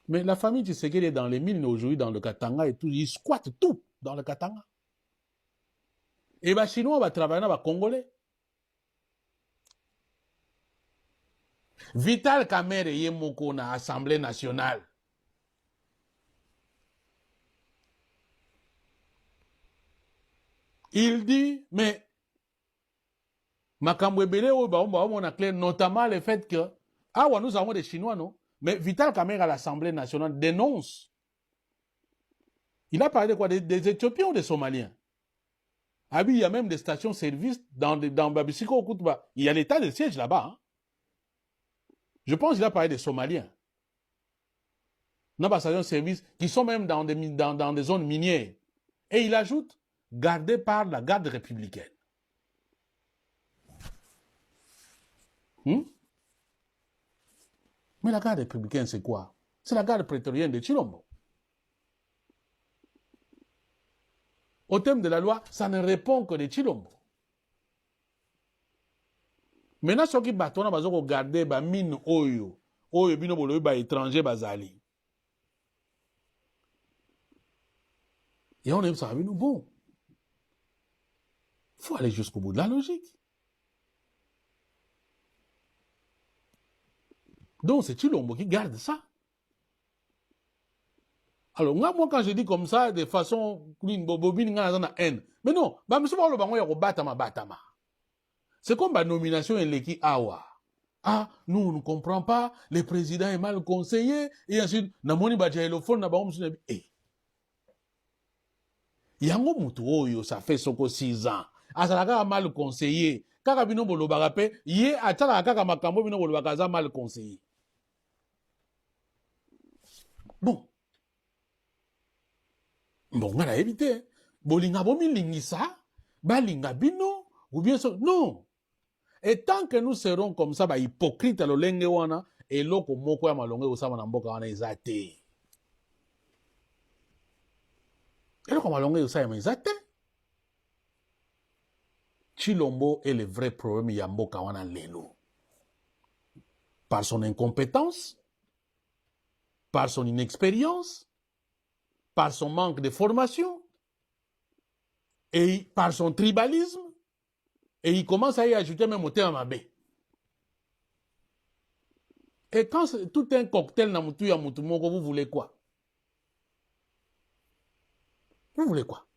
Mais la famille Tshisekedi est dans les mines aujourd'hui, dans le Katanga et tout. Ils squattent tout dans le Katanga. Et les Chinois vont travailler avec les Congolais. Vital Kamerhe Yemoko na Assemblée nationale. Il dit, mais Makambo Ebele on a clair, notamment le fait que, ah ouais, nous avons des Chinois, non? Mais Vital Kamerhe à l'Assemblée nationale dénonce. Il a parlé de quoi? Des Éthiopiens ou des Somaliens? Ah oui, il y a même des stations-service dans Babisiko, Koutba. Il y a l'état de siège là-bas. Hein? Je pense qu'il a parlé des Somaliens. Non, pas stations-service qui sont même dans des zones minières. Et il ajoute, gardés par la garde républicaine. Mais la garde républicaine, c'est quoi? C'est la garde prétorienne de Chilombo. Au thème de la loi, ça ne répond que de Chilombo. Maintenant, ceux qui battent, on a besoin de garder les mines oyo. Oyo, bino bolo, ba étranger, bazali. Et on aime ça, nous, bon. Il faut aller jusqu'au bout de la logique. Donc, c'est Chilombo qui garde ça. Alors, moi, quand je dis comme ça, de façon, haine. Mais non, c'est comme la nomination et l'équipe Awa. Ah, nous, on ne comprend pas, le président est mal conseillé, et ensuite, namoni badjaïlophone, nabaom, eh. Yango mutu oyo, ça fait soko 6 ans. Azalaka mal conseillé. Kaka bino bolo bagape, ye atala kaka makambo bino bolo bagaza mal conseillé. Bon. Bon, on a évité. Bolinga bomi lingisa, balinga bino, ou bien ça. Non. Et tant que nous serons comme ça, hypocrites à l'olenge wana, et loko moko ya malonge osama na mboka wana ezate. Et loko malonge osama ezate. Chilombo est le vrai problème ya mboka wana lelo. Par son incompétence, par son inexpérience, par son manque de formation, et par son tribalisme, et il commence à y ajouter même au terme mabé. Et quand tout un cocktail na mutu ya mutu moko, vous voulez quoi? Vous voulez quoi?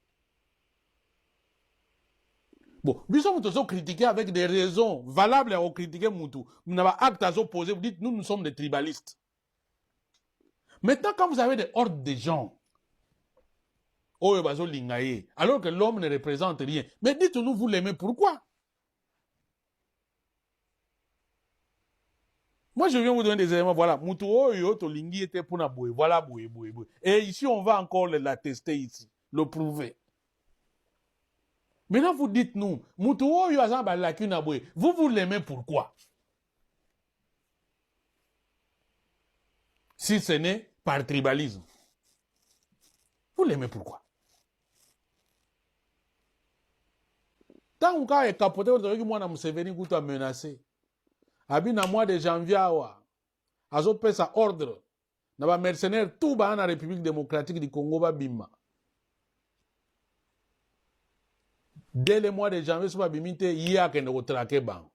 Bon, nous sommes critiqués avec des raisons valables à critiquer mutu. Nous n'avons pas acte à opposer, vous dites nous sommes des tribalistes. Maintenant, quand vous avez des hordes de gens, alors que l'homme ne représente rien, mais dites-nous, vous l'aimez, pourquoi? Moi, je viens vous donner des éléments. Voilà, Mutu Oyo, Tolingi était pour Naboué. Voilà, Boué. Et ici, on va encore l'attester ici, le prouver. Maintenant, vous dites-nous, Mutu Oyo, Azamba Laki Naboué, vous l'aimez pourquoi? Si ce n'est par tribalisme. Vous l'aimez pourquoi? Tant qu'on est capoté, vous avez dit, moi, Museveni, vous avez menacé. Abina mois de janvier, azo pesa ordre. Naba mercenaire tout ba na République démocratique du Congo ba bima. Dès le mois de janvier, so ba bimite yia kende ko traquer ban.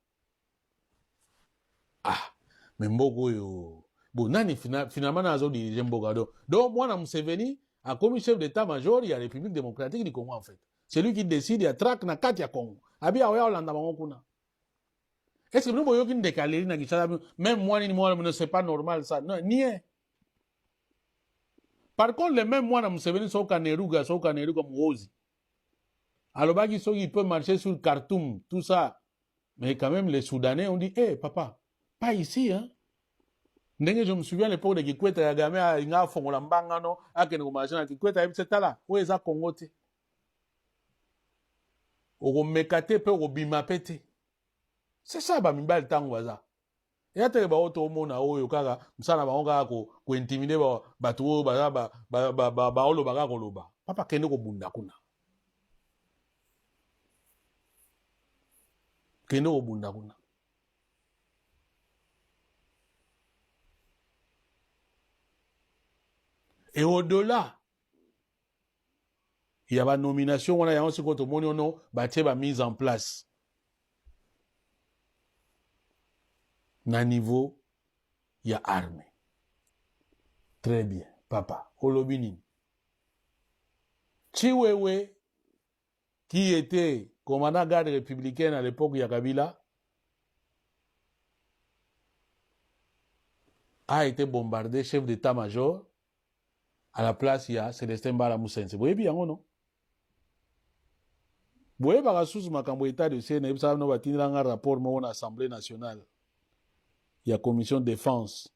Ah, mais mboko yo. Bon, nani finalement nazo diriger mboka do. Donc moi na Museveni a commis chef d'état-major il y a République démocratique du Congo en fait. C'est lui qui décide, il y a traque na kati ya Congo. Abi ya Hollande bango kuna. Est-ce que nous voyons qu'une décalée na Kinshasa, même moi ni moi ne c'est pas normal ça. Non, ni est. Par contre, les mêmes mois, Museveni sont Kaneruga Mwozi. Alors, il peut marcher sur le Khartoum, tout ça. Mais quand même, les Soudanais ont dit, hé, papa, pas ici, hein. Je me souviens à l'époque de Kikwete, Yagame, Inga Fongolambanga, no, Akenego Majana, Kikwete, c'est là, où est-ce Congo, te? Oro Mekate, pe, oro Bimapete. C'est ça, bah, Mimbal Tangwaza. Et ate ba oto mona oyo kaka msana ba onga ko intimider ba tu ba olo ba koloba papa kende ko bunda kuna Et au-delà, il y a une nomination, il y a aussi quand on a mise en place. Na niveau, il y a armée. Très bien, papa. Olobini. Chiwewe, qui était commandant garde républicaine à l'époque de Kabila, a été bombardé, chef d'état-major. À la place, il y a Célestin Mbala Moussense. Vous voyez bien, non? Vous voyez, par exemple, makambo état de CNF, ça nous va tenir un rapport à l'Assemblée nationale. Il y a commission de défense.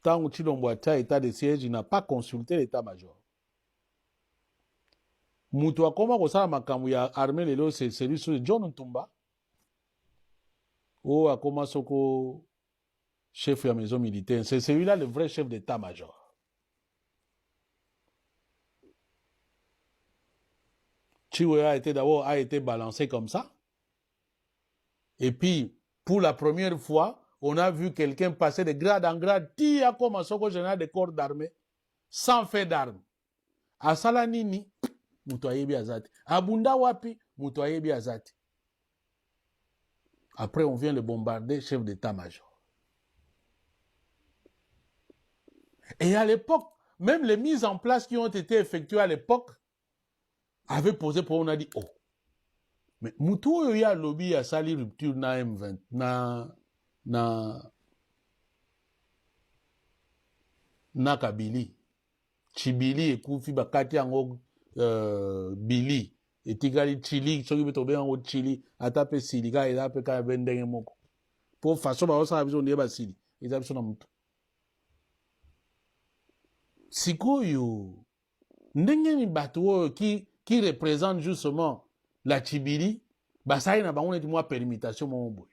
Tant que Chilombo a état de siège, il n'a pas consulté l'état-major. Moutoua, comment vous savez makambo ya armée lelo, c'est celui sur John Ntumba. Ou à comment soko chef de la maison militaire. C'est celui-là le vrai chef d'état-major. Chiwe a été balancé comme ça. Et puis, pour la première fois, on a vu quelqu'un passer de grade en grade, tia comme un soko général de corps d'armée, sans fait d'armes. À Salanini, mutoyebi azati. À Bunda Wapi, mutoyebi azati. Après, on vient le bombarder, chef d'état-major. Et à l'époque, même les mises en place qui ont été effectuées à l'époque avaient posé pour on a dit, oh, mais Moutou y a lobby à sali rupture na M20, na Kabili. Chibili et Koufi bakati ango Bili. Et Tigali Chili, soki beto be ango Chili, atape Siliga et atape ka bendenge moko. Pour façon ba osa biso ndeba Sili. Eza biso na mutu. Sikoyo ndenge ni batu qui représente justement la Chibili, basai na bango neti moi permutation mon boy.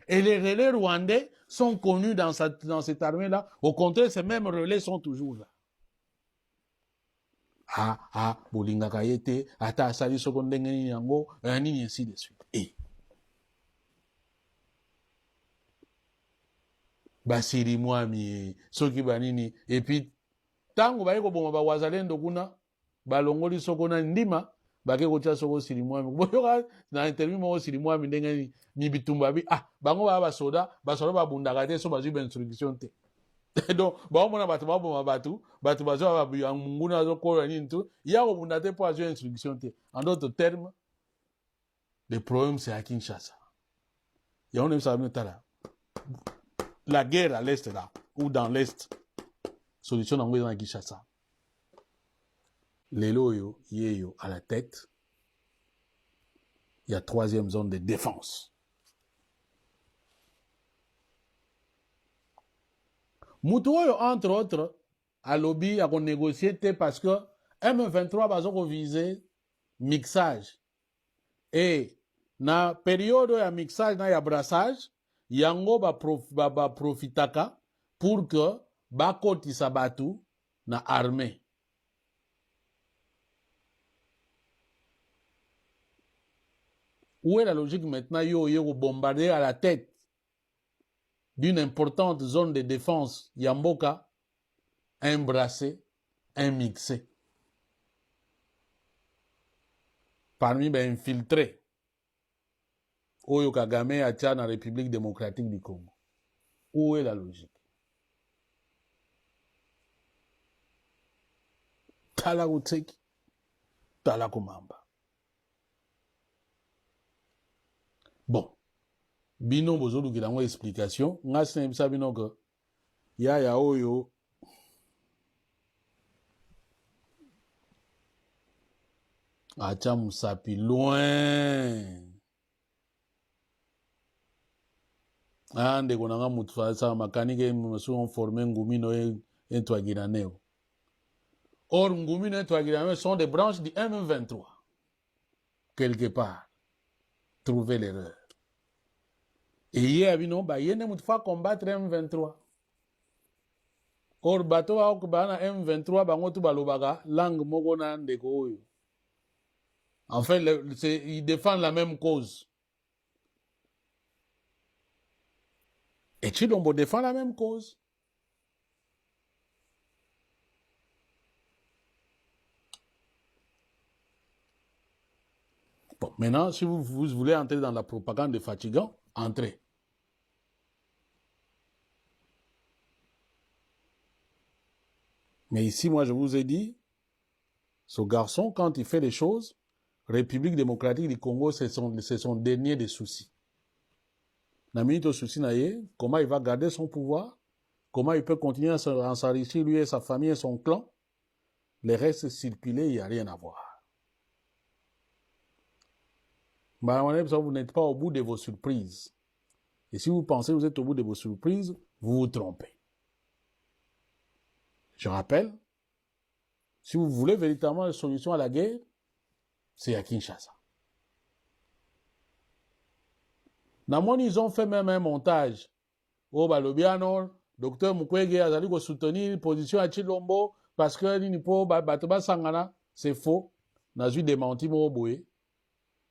Et les relais rwandais sont connus dans cette armée-là. Au contraire, ces mêmes relais sont toujours là. Bolinga kayete, ata asali soko ndenge nini yango, nini ainsi de suite. Et basiri mwami, soki banini, et puis tango bayeko boma ba wazalendo kuna, balongoli soko na ndima, bake kocha soko siri mwami. Boyoka na interview mo siri mwami ndenge ni bitumba bi, bango ba soda ba bundaka te so bazwi ba instruction te. Donc, on a batu bazo ba munguna zo ko ni tout, ya ko bunda te po azo instruction te. En d'autres termes, le problème c'est à Kinshasa. Et on aime ça là. La guerre à l'est là ou dans l'est. Solution dans Kinshasa. Les loyo yeyo à la tête. Il y a troisième zone de défense. Moutoyo, entre autres, à lobby, à négocier parce que M23 va viser mixage. Et na période ya mixage, na ya brassage, yango ba profitaka pour que ba koti sabatu na armée. Où est la logique maintenant? Yo bombarder à la tête d'une importante zone de défense, Yamboka, un brassé, un mixé. Parmi les infiltrés, Oyo Kagame a tient la République démocratique du Congo. Où est la logique? Tala Utseki, Tala Kumamba. Bon. Bino bozolu ki dango explication. Nga senebisa bino que ya oyo acha musapi loin. Ndeko nanga mutu sa makanike msuon formé ngumino etwagiraneo. Or ngumino etwagiraneo sont des branches du M23. Quelque part. Trouvez l'erreur. Et hier, yene mutfa combattre M23. Or bato wa okubana M23 bango tu balobaga langue moko na ndeko oyo. En fait, ils défendent la même cause. Et Chilombo défend la même cause. Bon, maintenant, si vous voulez entrer dans la propagande des fatigants, entrez. Mais ici, moi, je vous ai dit, ce garçon, quand il fait les choses, République démocratique du Congo, c'est son dernier des soucis. La minute au souci, comment il va garder son pouvoir, comment il peut continuer à s'enrichir, lui et sa famille et son clan. Les restes circuler, il n'y a rien à voir. Vous n'êtes pas au bout de vos surprises. Et si vous pensez que vous êtes au bout de vos surprises, vous vous trompez. Je rappelle, si vous voulez véritablement une solution à la guerre, c'est à Kinshasa. Namoni, ils ont fait même un montage. Oh, Balobiano, docteur Mukwege a dit soutenir position à Chilombo parce que l'Inipo, Batoba Sangana, c'est faux. N'a eu démenti Moboué.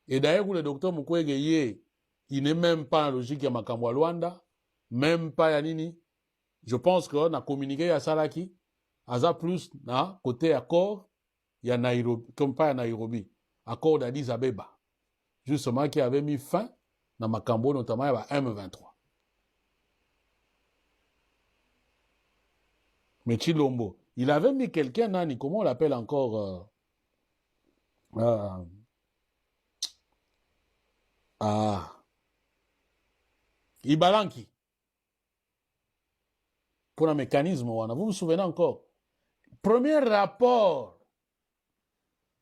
Et d'ailleurs, le docteur Mukwege, il n'est même pas en logique à Makamwa Luanda, même pas Yanini. Je pense qu'on a communiqué à Saraki, à plus, côté accord, il y a Nairobi, comme pas à Nairobi, accord d'Addis Abeba. Justement, qui avait mis fin dans Makambo, notamment à M23. Mais Chilombo, il avait mis quelqu'un, Nani, comment on l'appelle encore Ibalanki. Pour un mécanisme, vous vous souvenez encore? Premier rapport,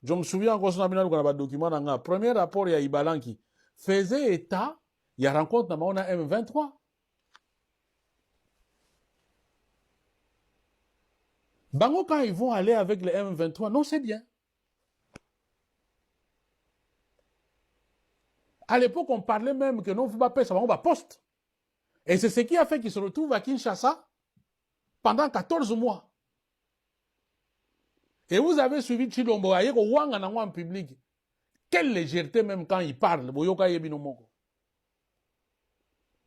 je me souviens encore, premier rapport, il y a Ibalanki, faisait état, il y a rencontre dans M23. Bango, quand ils vont aller avec les M23, non, c'est bien. À l'époque, on parlait même que non, il ne faut pas payer ça, on va poste. Et c'est ce qui a fait qu'ils se retrouvent à Kinshasa pendant 14 mois. Et vous avez suivi Chilombo, en public. Quelle légèreté même quand il parle.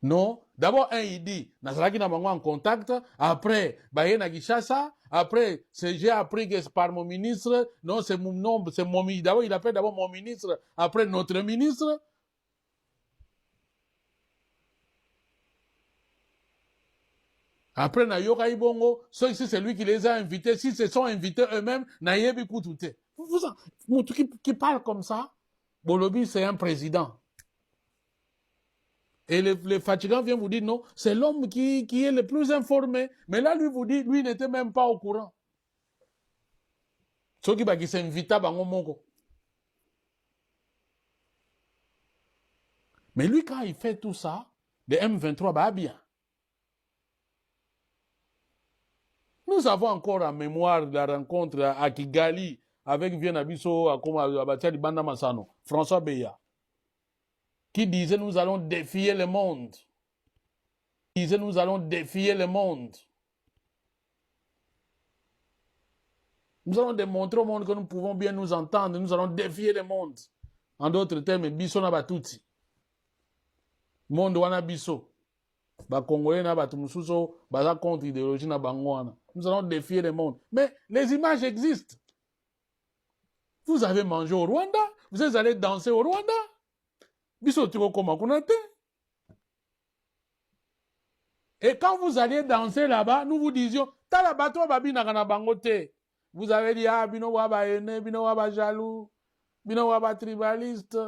Non, d'abord, il dit, Nazaraki n'a en contact, après, na Kinshasa, après, j'ai appris que c'est par mon ministre, non, c'est mon nom, c'est mon ministre, d'abord, il appelle d'abord mon ministre, après notre ministre. Après, na yoka ibongo, si c'est lui qui les a invités, si ce sont invités eux-mêmes, na yebi koutouté. Vous qui parle comme ça, Bolobi, c'est un président. Et les fatigants viennent vous dire non, c'est l'homme qui est le plus informé. Mais là, lui vous dit, lui n'était même pas au courant. Ceux qui s'invitent à Bango. Mais lui, quand il fait tout ça, le M23 va bien. Nous avons encore en mémoire la rencontre à Kigali avec Viennabiso, à Banda Massano, François Beya, qui disait nous allons défier le monde. Il disait nous allons défier le monde. Nous allons démontrer au monde que nous pouvons bien nous entendre, nous allons défier le monde. En d'autres termes, biso na batuti. Monde wana biso. Ba Congolais na batumususo, baza contre idéologie na bangwana. Nous allons défier le monde. Mais les images existent. Vous avez mangé au Rwanda, vous êtes allé danser au Rwanda. Biso tiko koma kunate. Et quand vous alliez danser là-bas, nous vous disions, tala bato babi na bangote. Vous avez dit, ah, bino waba ene, bino waba jaloux, bino waba tribaliste,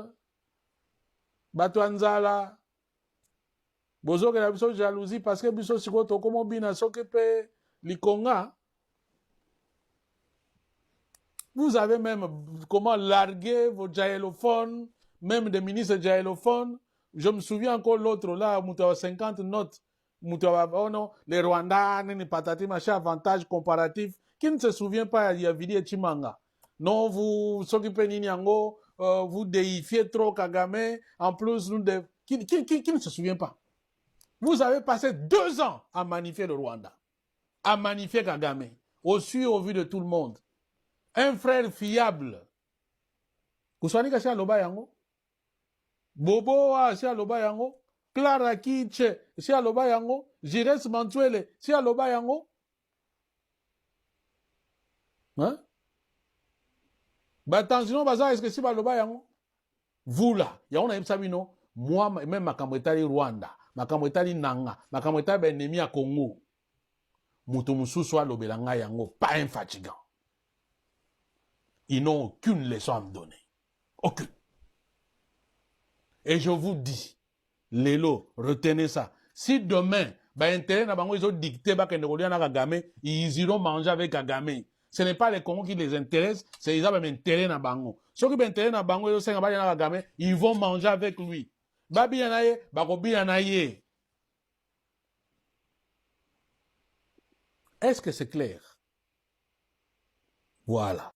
bato anzala. Bozo que la biso jalousie parce que biso sikoto komo bina sokepe likonga. Vous avez même comment larguer vos jaélophones, même des ministres jaélophones. Je me souviens encore l'autre là, Moutawa 50 notes. Moutawa, oh non, les Rwandais, les patati, machin, avantage comparatif. Qui ne se souvient pas, il y a Vili Chimanga. Non, vous s'occupez Ninyango, vous déifiez trop Kagame. En plus, nous qui ne se souvient pas? Vous avez passé 2 ans à magnifier le Rwanda, à magnifier Kagame, au vu de tout le monde. Un frère fiable. Kuswani kasi aloba yango. Bobo si aloba yango. Clara Kitche si aloba yango. Jires Mantuele si aloba yango. Hein? Bah attention, baza est-ce que si aloba yango? vous là, il y a on a sabino, moi même makambo etali Rwanda, makambo etali Nanga, makambo etali ennemi à Congo. Mutu mususu alobela nga yango, pas infatigant. Ils n'ont aucune leçon à me donner. Aucune. Et je vous dis, Lélo, retenez ça. Si demain, intérêt na bango, ils ont dicté Kagame, ils iront manger avec Kagame. Ce n'est pas les Congos qui les intéressent, c'est ils ont intérêt na bango. Ceux qui ont intérêt na bango, ils vont manger avec lui. Babi yanaye, bakobi yanaye. Est-ce que c'est clair? Voilà.